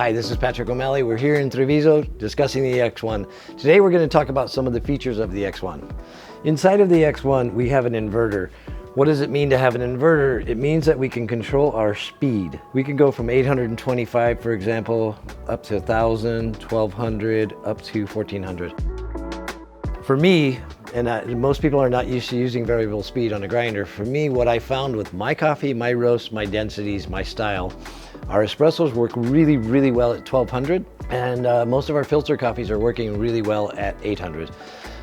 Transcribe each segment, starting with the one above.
Hi, this is Patrick O'Malley. We're here in Treviso discussing the X1. Today we're going to talk about some of the features of the X1. Inside of the X1 we have an inverter. What does it mean to have an inverter? It means that we can control our speed. We can go from 825, for example, up to 1,000, 1,200, up to 1,400. For me, and most people are not used to using variable speed on a grinder. For me, what I found with my coffee, my roasts, my densities, my style, our espressos work really, really well at 1,200, and most of our filter coffees are working really well at 800.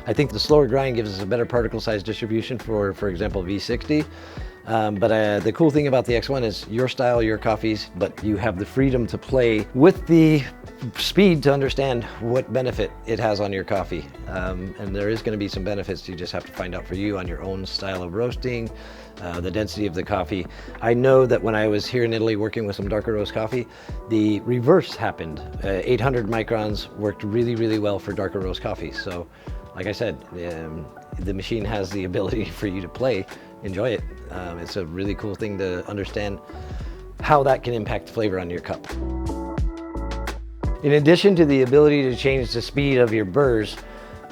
I think the slower grind gives us a better particle size distribution for example, V60. But the cool thing about the X1 is your style, your coffees, but you have the freedom to play with the speed to understand what benefit it has on your coffee. And there is going to be some benefits you just have to find out for you on your own style of roasting, the density of the coffee. I know that when I was here in Italy working with some darker roast coffee, the reverse happened. 800 microns worked really, really well for darker roast coffee. So like I said, the machine has the ability for you to play. Enjoy it. It's a really cool thing to understand how that can impact flavor on your cup. In addition to the ability to change the speed of your burrs,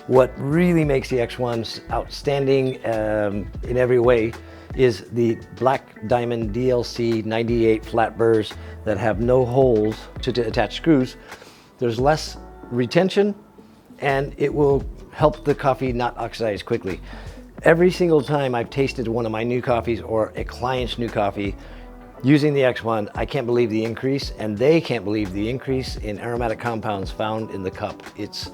what really makes the X1 outstanding in every way is the Black Diamond DLC 98 flat burrs that have no holes to attach screws. There's less retention and it will help the coffee not oxidize quickly. Every single time I've tasted one of my new coffees or a client's new coffee using the X1, I can't believe the increase, and they can't believe the increase in aromatic compounds found in the cup. It's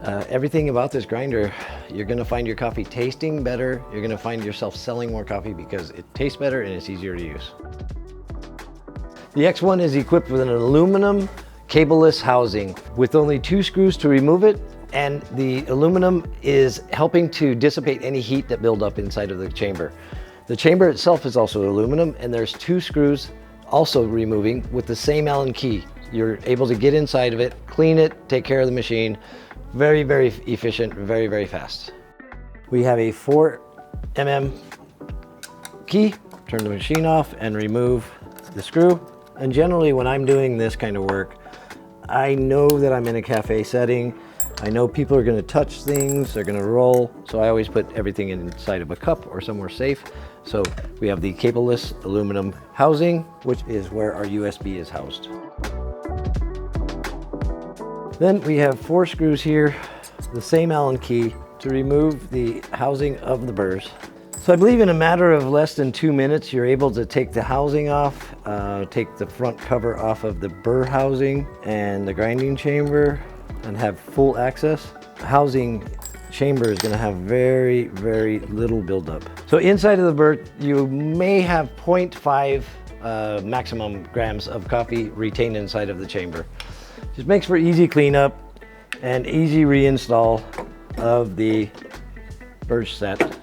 everything about this grinder. You're gonna find your coffee tasting better. You're gonna find yourself selling more coffee because it tastes better and it's easier to use. The X1 is equipped with an aluminum cableless housing with only 2 screws to remove it, and the aluminum is helping to dissipate any heat that build up inside of the chamber. The chamber itself is also aluminum, and there's 2 screws also removing with the same Allen key. You're able to get inside of it, clean it, take care of the machine. Very, very efficient, very, very fast. We have a 4 mm key. Turn the machine off and remove the screw. And generally when I'm doing this kind of work, I know that I'm in a cafe setting. I know people are going to touch things, they're going to roll, so I always put everything inside of a cup or somewhere safe. So we have the cableless aluminum housing, which is where our USB is housed. Then we have 4 screws here, the same Allen key to remove the housing of the burrs. So I believe in a matter of less than 2 minutes, you're able to take the housing off, take the front cover off of the burr housing and the grinding chamber, and have full access. The housing chamber is going to have very, very little buildup. So inside of the burr, you may have 0.5 maximum grams of coffee retained inside of the chamber. Just makes for easy cleanup and easy reinstall of the burr set.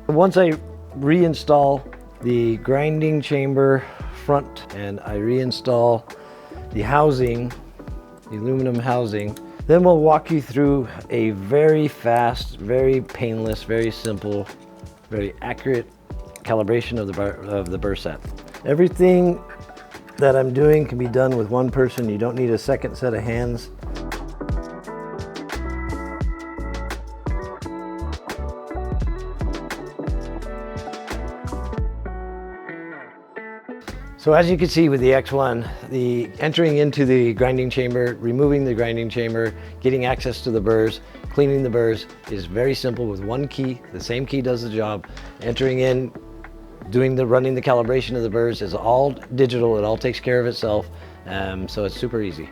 Once I reinstall the grinding chamber front and I reinstall the housing, the aluminum housing, then we'll walk you through a very fast, very painless, very simple, very accurate calibration of the burr set. Everything that I'm doing can be done with one person. You don't need a second set of hands. So as you can see with the X1, the entering into the grinding chamber, removing the grinding chamber, getting access to the burrs, cleaning the burrs is very simple with one key. The same key does the job. Entering in, running the calibration of the burrs is all digital. It all takes care of itself. So it's super easy.